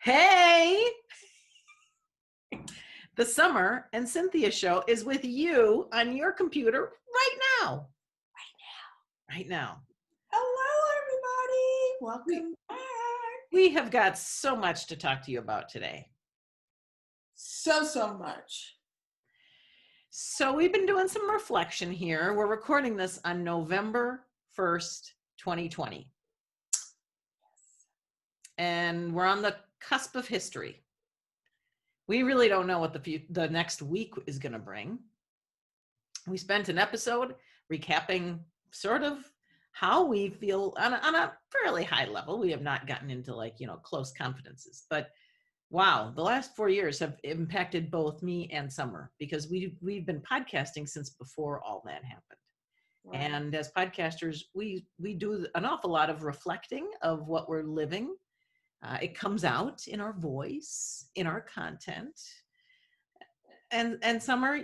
Hey, the Summer and Cynthia show is with you on your computer right now. Right now. Hello, everybody. We, Welcome back. we have got so much to talk to you about today. So much. So we've been doing some reflection here. We're recording this on November 1st, 2020. And we're on the cusp of history. We really don't know what the next week is going to bring. We spent an episode recapping sort of how we feel on a fairly high level. We have not gotten into close confidences, but wow, the last 4 years have impacted both me and Summer because we've been podcasting since before all that happened. Right. And as podcasters, we do an awful lot of reflecting of what we're living. It comes out in our voice, in our content. And Summer,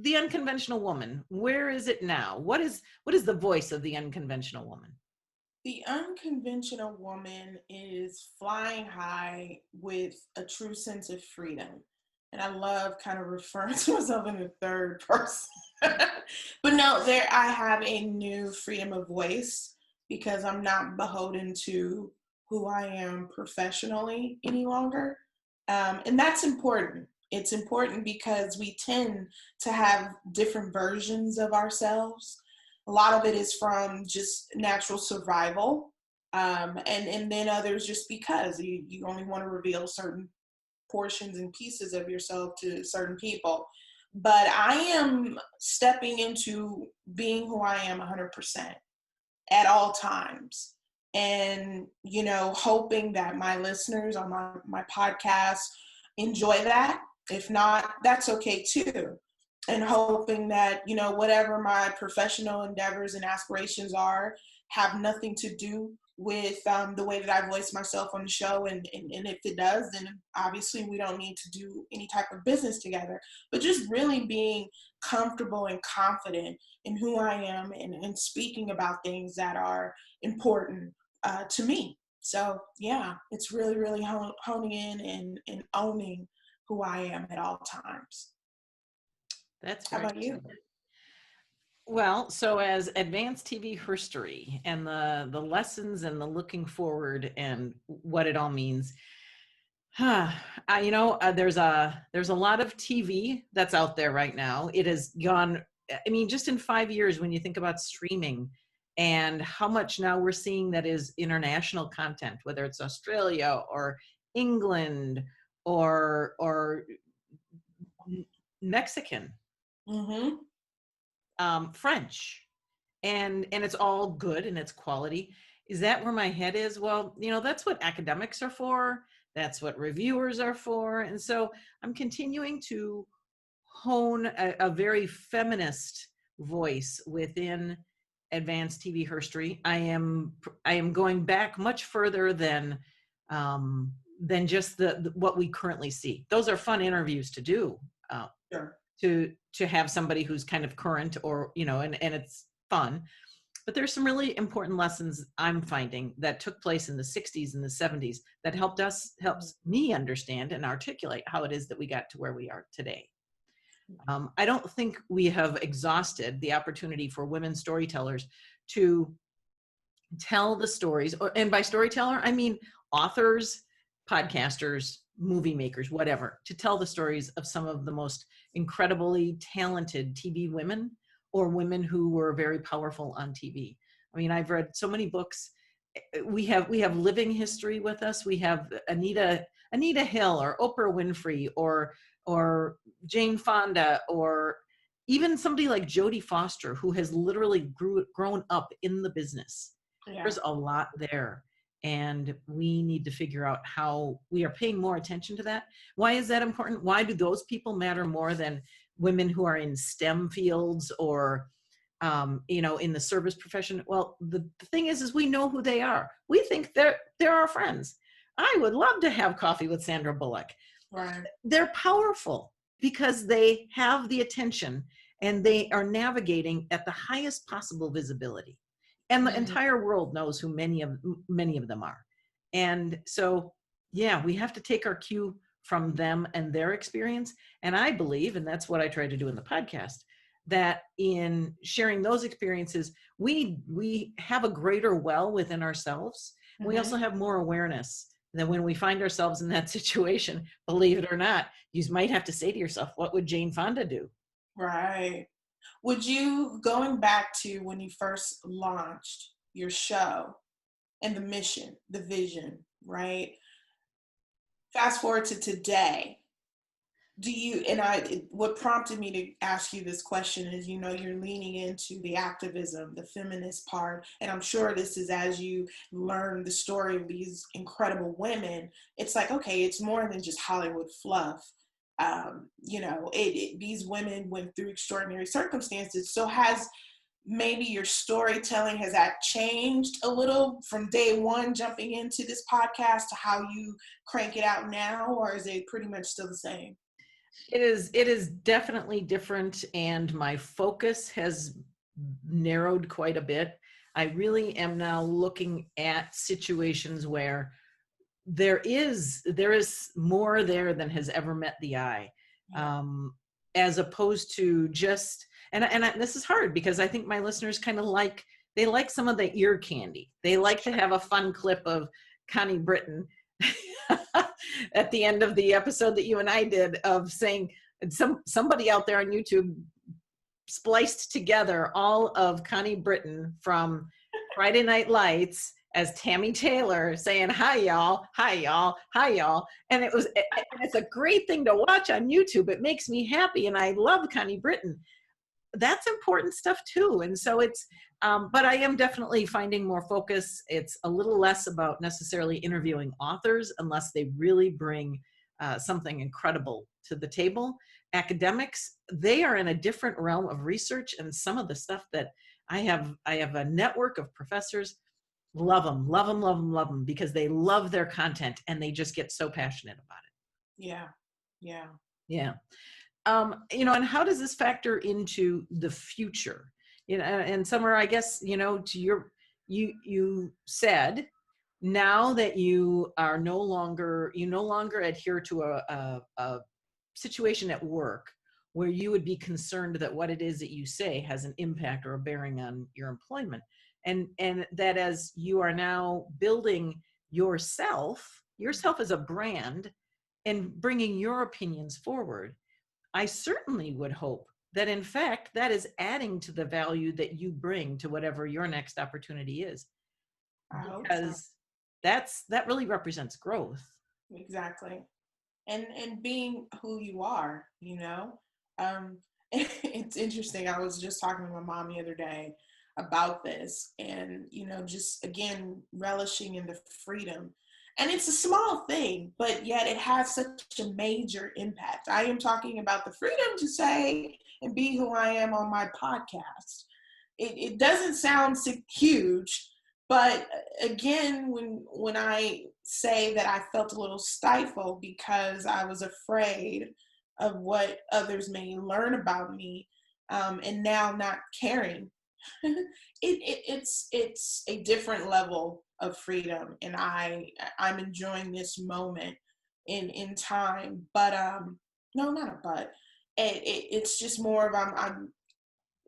the unconventional woman, where is it now? What is the voice of the unconventional woman? The unconventional woman is flying high with a true sense of freedom. And I love kind of referring to myself in the third person. But no, I have a new freedom of voice because I'm not beholden to who I am professionally any longer. And that's important. It's important because we tend to have different versions of ourselves. A lot of it is from just natural survival, and then others just because you only want to reveal certain portions and pieces of yourself to certain people. But I am stepping into being who I am 100% at all times. And, hoping that my listeners on my podcast enjoy that. If not, that's okay too. And hoping that, whatever my professional endeavors and aspirations are, have nothing to do with the way that I voice myself on the show. And if it does, then obviously we don't need to do any type of business together. But just really being comfortable and confident in who I am and speaking about things that are important to me. So, yeah, it's really honing in and owning who I am at all times. That's How very about you? well. So as advanced TV history and the lessons and the looking forward and what it all means, there's a lot of TV that's out there right now. It has gone. I mean, just in 5 years, when you think about streaming and how much now we're seeing that is international content, whether it's Australia or England or Mexican, Mm-hmm. French, and it's all good and it's quality. Is that where my head is? Well, that's what academics are for. That's what reviewers are for. And so I'm continuing to hone a very feminist voice within advanced TV history. I am going back much further than just the what we currently see. Those are fun interviews to do. Sure. To have somebody who's kind of current or and it's fun, but there's some really important lessons I'm finding that took place in the 60s and the 70s that helps me understand and articulate how it is that we got to where we are today. I don't think we have exhausted the opportunity for women storytellers to tell the stories, and by storyteller I mean authors, podcasters, movie makers, whatever, to tell the stories of some of the most incredibly talented TV women or women who were very powerful on TV. I mean, I've read so many books. We have living history with us. We have Anita Hill or Oprah Winfrey or Jane Fonda, or even somebody like Jodie Foster, who has literally grown up in the business. Yeah. There's a lot there. And we need to figure out how we are paying more attention to that. Why is that important? Why do those people matter more than women who are in STEM fields or, in the service profession? Well, the thing is we know who they are. We think they're our friends. I would love to have coffee with Sandra Bullock. Right. They're powerful because they have the attention and they are navigating at the highest possible visibility. And the entire world knows who many of them are. And so, yeah, we have to take our cue from them and their experience. And I believe, and that's what I try to do in the podcast, that in sharing those experiences, we have a greater well within ourselves. We Mm-hmm. also have more awareness that when we find ourselves in that situation, believe it or not, you might have to say to yourself, what would Jane Fonda do? Right. Would you, going back to when you first launched your show and the mission, the vision, right? Fast forward to today, do you, and what prompted me to ask you this question is, you're leaning into the activism, the feminist part, and I'm sure this is as you learn the story of these incredible women, it's like, okay, it's more than just Hollywood fluff. These women went through extraordinary circumstances. So has maybe your storytelling, has that changed a little from day one jumping into this podcast to how you crank it out now, or is it pretty much still the same? It is definitely different, and my focus has narrowed quite a bit. I really am now looking at situations where there is more there than has ever met the eye, Yeah. as opposed to just, this is hard because I think my listeners kind of they like some of the ear candy. They like to have a fun clip of Connie Britton at the end of the episode that you and I did, of saying somebody out there on YouTube spliced together all of Connie Britton from Friday Night Lights as Tammy Taylor saying, hi y'all, hi y'all, hi y'all. And it's a great thing to watch on YouTube. It makes me happy. And I love Connie Britton. That's important stuff too. And so but I am definitely finding more focus. It's a little less about necessarily interviewing authors unless they really bring something incredible to the table. Academics, they are in a different realm of research, and some of the stuff that I have a network of professors, love them, love them, love them, love them, because they love their content and they just get so passionate about it. Yeah. Yeah. Yeah. And how does this factor into the future? And Summer, I guess, you said now that you no longer adhere to a situation at work where you would be concerned that what it is that you say has an impact or a bearing on your employment. And that as you are now building yourself as a brand and bringing your opinions forward, I certainly would hope that in fact that is adding to the value that you bring to whatever your next opportunity is, I hope so. because that really represents growth. Exactly. And being who you are, it's interesting. I was just talking to my mom the other day about this, and just again relishing in the freedom. And it's a small thing, but yet it has such a major impact. I am talking about the freedom to say and be who I am on my podcast. It doesn't sound huge, but again, when I say that I felt a little stifled because I was afraid of what others may learn about me, and now not caring, it's a different level of freedom, and I'm enjoying this moment in time. But no, not a but. It's just more of I'm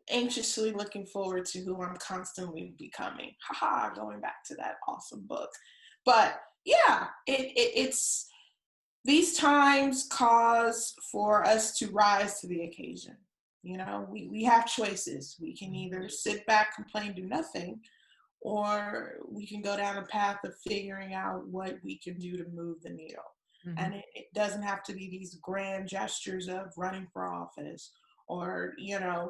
anxiously looking forward to who I'm constantly becoming. Haha, going back to that awesome book. But yeah, it's these times cause for us to rise to the occasion. We have choices. We can either sit back, complain, do nothing, or we can go down a path of figuring out what we can do to move the needle. Mm-hmm. And it doesn't have to be these grand gestures of running for office or,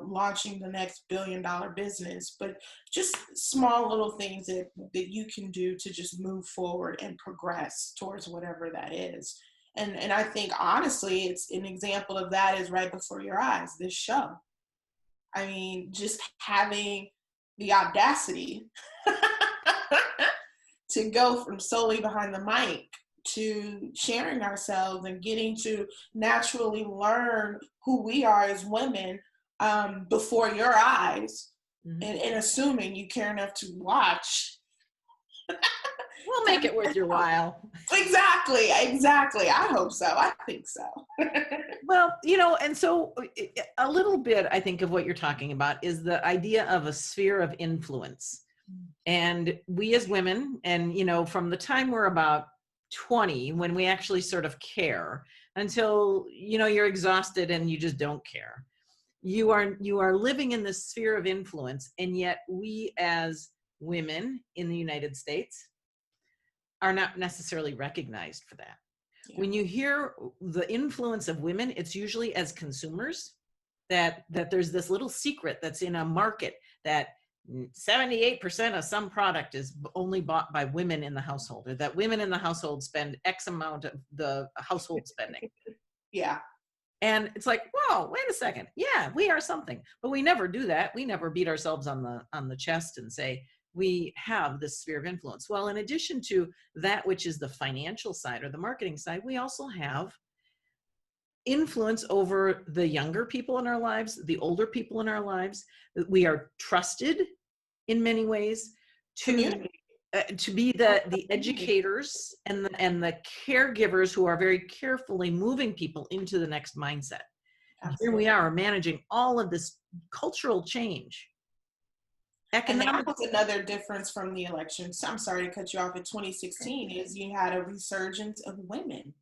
launching the next billion-dollar business, but just small little things that you can do to just move forward and progress towards whatever that is. And I think, honestly, it's an example of that is right before your eyes, this show. I mean, just having the audacity to go from solely behind the mic to sharing ourselves and getting to naturally learn who we are as women before your eyes, mm-hmm. and assuming you care enough to watch We'll make it worth your while. Exactly. I hope so. I think so. Well, and so a little bit, I think, of what you're talking about is the idea of a sphere of influence. And we as women, and, from the time we're about 20, when we actually sort of care, until, you're exhausted and you just don't care. You are living in this sphere of influence. And yet we as women in the United States are not necessarily recognized for that. Yeah. When you hear the influence of women, it's usually as consumers, that there's this little secret that's in a market that 78% of some product is only bought by women in the household, or that women in the household spend X amount of the household spending. Yeah. And it's like, whoa, wait a second. Yeah, we are something. But we never do that. We never beat ourselves on the chest and say, we have this sphere of influence. Well, in addition to that, which is the financial side or the marketing side, we also have influence over the younger people in our lives, the older people in our lives. We are trusted in many ways to be the educators and the caregivers who are very carefully moving people into the next mindset. Here we are managing all of this cultural change. And that was another difference from the elections. I'm sorry to cut you off. In 2016, is you had a resurgence of women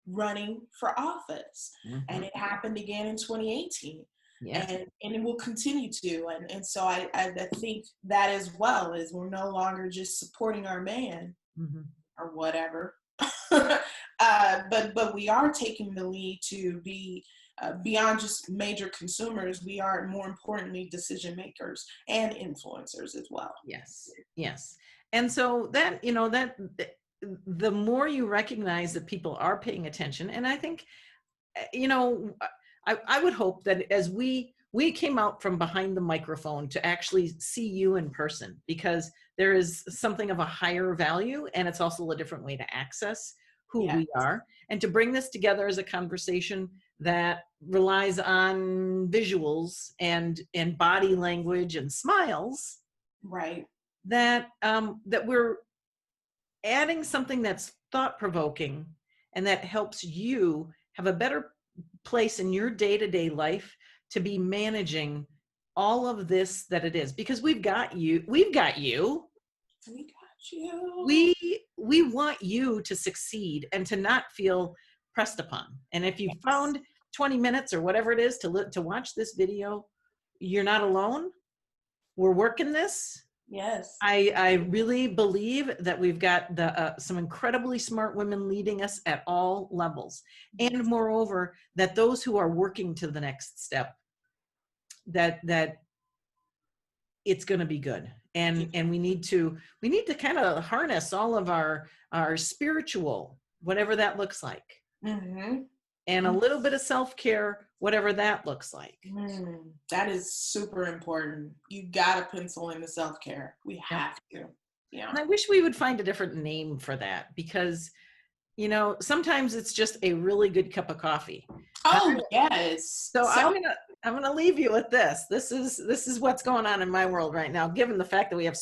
running for office, and it happened again in 2018. Yes. And it will continue to. And so I think that as well is we're no longer just supporting our man or whatever, but we are taking the lead to be beyond just major consumers. We are, more importantly, decision makers and influencers as well. Yes. And so that, that the more you recognize that people are paying attention, and I think, I would hope that as we came out from behind the microphone to actually see you in person, because there is something of a higher value, and it's also a different way to access who we are, and to bring this together as a conversation that relies on visuals and body language and smiles, right? That we're adding something that's thought-provoking and that helps you have a better place in your day-to-day life to be managing all of this that it is, because we've got you. We want you to succeed and to not feel pressed upon. And if you found 20 minutes or whatever it is to watch this video, you're not alone. We're working this. Yes. I really believe that we've got some incredibly smart women leading us at all levels. And moreover, that those who are working to the next step, that it's going to be good. And we need to kind of harness all of our spiritual, whatever that looks like. And a little bit of self-care, whatever that looks like. That is super important. You got to pencil in the self-care. We have to. Yeah. And I wish we would find a different name for that, because, sometimes it's just a really good cup of coffee. Oh, yes. So I'm gonna leave you with this. This is what's going on in my world right now, given the fact that we have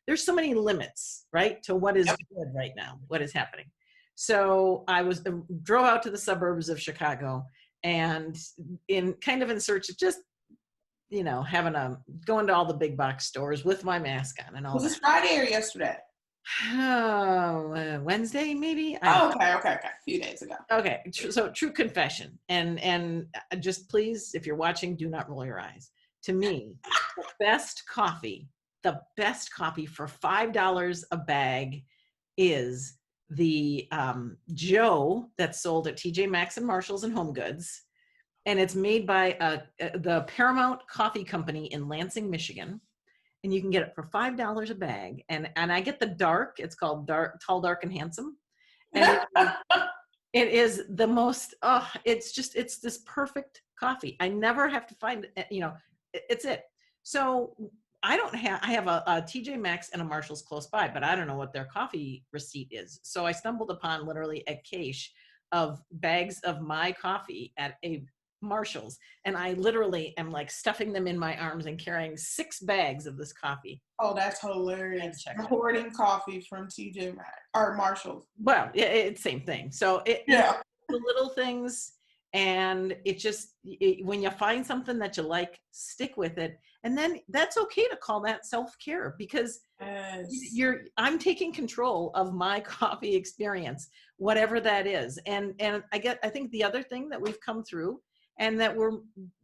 there's so many limits, right, to what is good right now, what is happening. So I drove out to the suburbs of Chicago, and in search of just, going to all the big box stores with my mask on and all. Was this Friday or yesterday? Wednesday, maybe. Okay. A few days ago. Okay, so true confession, and just please, if you're watching, do not roll your eyes. To me, the best coffee for $5 a bag is the Joe that's sold at TJ Maxx and Marshalls and Home Goods, and it's made by the Paramount Coffee Company in Lansing, Michigan. And you can get it for $5 a bag. And I get the dark. It's called Tall, Dark, and Handsome. And it is the most, it's this perfect coffee. I never have to find, it's it. So I have a TJ Maxx and a Marshalls close by, but I don't know what their coffee receipt is. So I stumbled upon literally a cache of bags of my coffee at a Marshalls, and I literally am like stuffing them in my arms and carrying 6 bags of this coffee Oh, that's and hilarious. check You're out. hoarding coffee from TJ Maxx or Marshalls. Well, yeah, it's same thing. So Yeah. the little things, and it just when you find something that you like, stick with it, and then that's okay to call that self-care, because Yes. I'm taking control of my coffee experience, whatever that is. And I think the other thing that we've come through, and that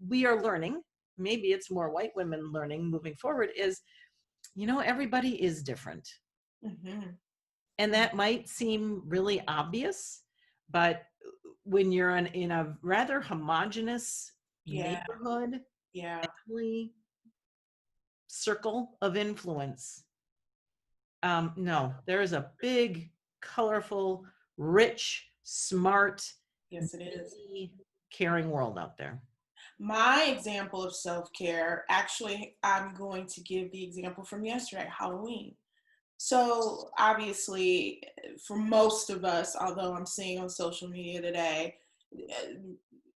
we are learning, maybe it's more white women learning moving forward, is, everybody is different. Hmm. And that might seem really obvious, but when you're in a rather homogenous Yeah. neighborhood, Yeah. family circle of influence, no, there is a big, colorful, rich, smart, Yes, it is. needy, caring world out there. My example of self-care, actually, I'm going to give the example from yesterday, Halloween. So obviously, for most of us, although I'm seeing on social media today, uh,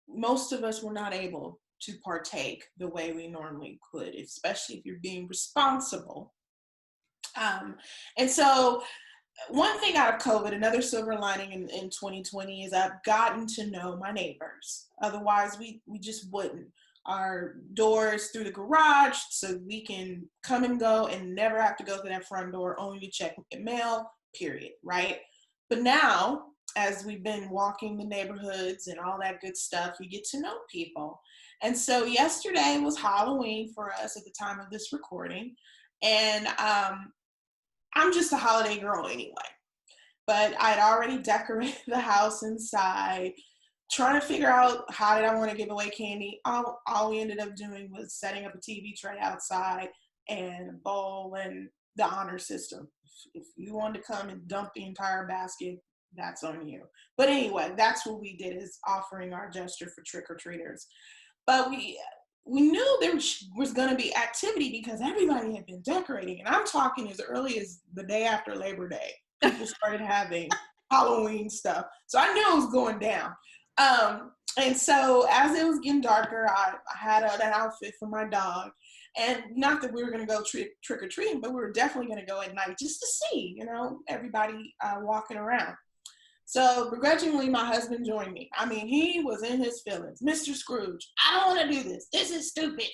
most of us were not able to partake the way we normally could, especially if you're being responsible. Um, and so one thing out of COVID, another silver lining in 2020 is I've gotten to know my neighbors. Otherwise, we just wouldn't. Our doors through the garage, so we can come and go and never have to go to that front door, only to check mail, period, right? But now, as we've been walking the neighborhoods and all that good stuff, you get to know people. And so yesterday was Halloween for us at the time of this recording. And I'm just a holiday girl anyway, but I'd already decorated the house inside, trying to figure out how did I want to give away candy. All we ended up doing was setting up a TV tray outside and a bowl and the honor system. If you wanted to come and dump the entire basket, that's on you. But anyway, that's what we did, is offering our gesture for trick-or-treaters. But we knew there was going to be activity because everybody had been decorating. And I'm talking as early as the day after Labor Day. People started having Halloween stuff. So I knew it was going down. And so as it was getting darker, I had an outfit for my dog. And not that we were going to go trick-or-treating, but we were definitely going to go at night just to see, everybody walking around. So begrudgingly, my husband joined me. I mean, he was in his feelings. Mr. Scrooge, I don't want to do this. This is stupid.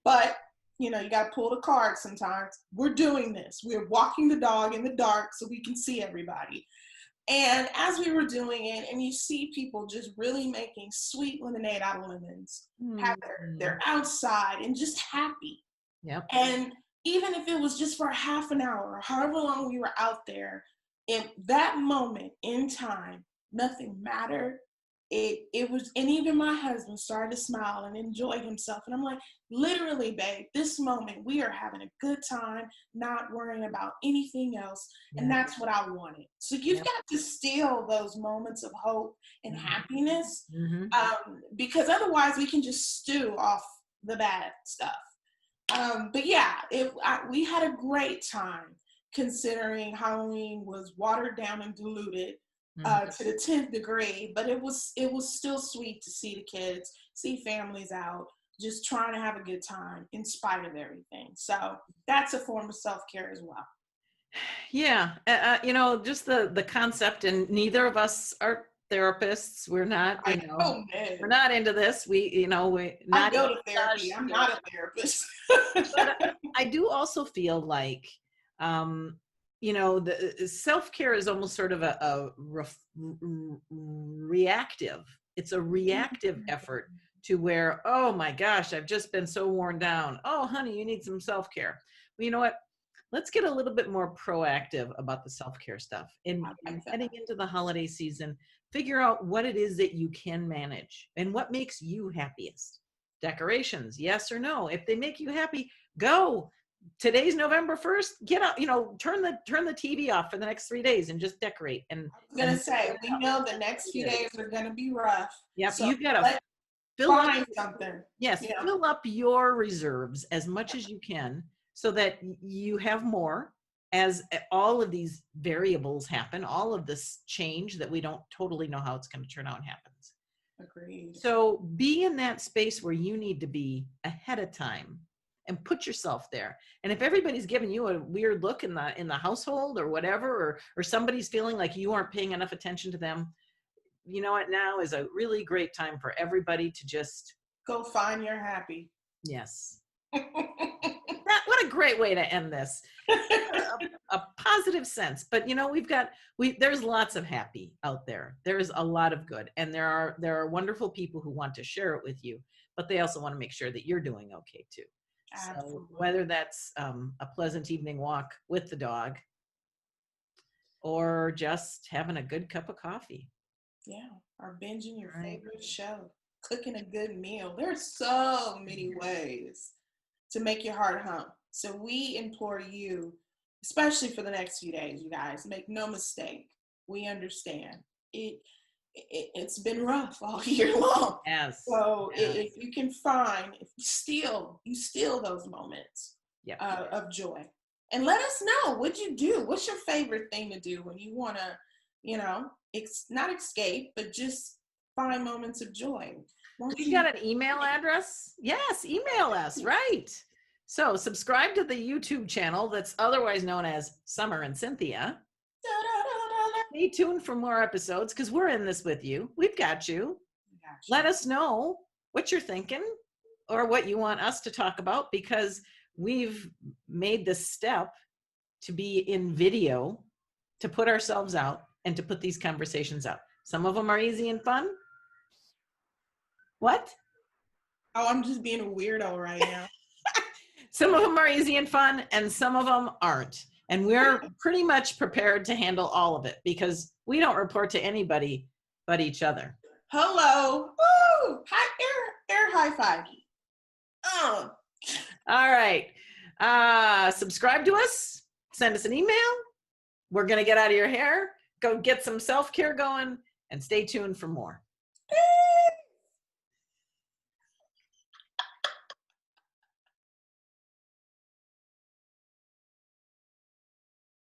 But, you got to pull the card sometimes. We're doing this. We're walking the dog in the dark so we can see everybody. And as we were doing it, and you see people just really making sweet lemonade out of lemons, they're outside and just happy. Yep. And even if it was just for half an hour, or however long we were out there, in that moment in time, nothing mattered. It was, and even my husband started to smile and enjoy himself. And I'm like, literally, babe, this moment we are having a good time, not worrying about anything else. Yeah. And that's what I wanted. So you've got to steal those moments of hope and happiness, because otherwise we can just stew off the bad stuff. But yeah, we had a great time, considering Halloween was watered down and diluted to the 10th degree, but it was still sweet to see the kids, see families out, just trying to have a good time in spite of everything. So that's a form of self-care as well. Yeah, just the concept, and neither of us are therapists. We're not, we're not into this. We I not go to therapy. I'm not a therapist. But I do also feel like, the self-care is almost sort of a reactive. It's a reactive effort to where, oh my gosh, I've just been so worn down. Oh, honey, you need some self-care. Well, you know what? Let's get a little bit more proactive about the self-care stuff. And heading into the holiday season, figure out what it is that you can manage and what makes you happiest. Decorations, yes or no? If they make you happy, go. Today's November 1st. Get up, turn the TV off for the next 3 days and just decorate. And I was gonna say, we know the next few days are gonna be rough. Yep, so you've got to find something. Yes, fill up your reserves as much as you can, so that you have more as all of these variables happen, all of this change that we don't totally know how it's going to turn out happens. Agreed. So be in that space where you need to be ahead of time and put yourself there. And if everybody's giving you a weird look in the household or whatever, or somebody's feeling like you aren't paying enough attention to them, you know what, now is a really great time for everybody to just go find your happy. Yes. What a great way to end this. A positive sense. But you know, there's lots of happy out there. There's a lot of good, and there are wonderful people who want to share it with you, but they also want to make sure that you're doing okay too. Absolutely. So whether that's a pleasant evening walk with the dog or just having a good cup of coffee. Yeah, or binging your favorite show, cooking a good meal. There's so many ways to make your heart hump. So we implore you, especially for the next few days, you guys, make no mistake. We understand. It's been rough all year long. Yes. So if you can find, if you steal those moments of joy. And let us know what you do. What's your favorite thing to do when you want to, you know, not escape, but just find moments of joy. You got an email address? Yes, email us, right. So subscribe to the YouTube channel that's otherwise known as Summer and Cynthia. Stay tuned for more episodes because we're in this with you. We've got you. Let us know what you're thinking or what you want us to talk about, because we've made this step to be in video, to put ourselves out and to put these conversations out. Some of them are easy and fun. What? Oh, I'm just being a weirdo right now. Some of them are easy and fun, and some of them aren't. And we're pretty much prepared to handle all of it because we don't report to anybody but each other. Hello. Woo! Air high five. All right. Subscribe to us. Send us an email. We're going to get out of your hair. Go get some self-care going and stay tuned for more.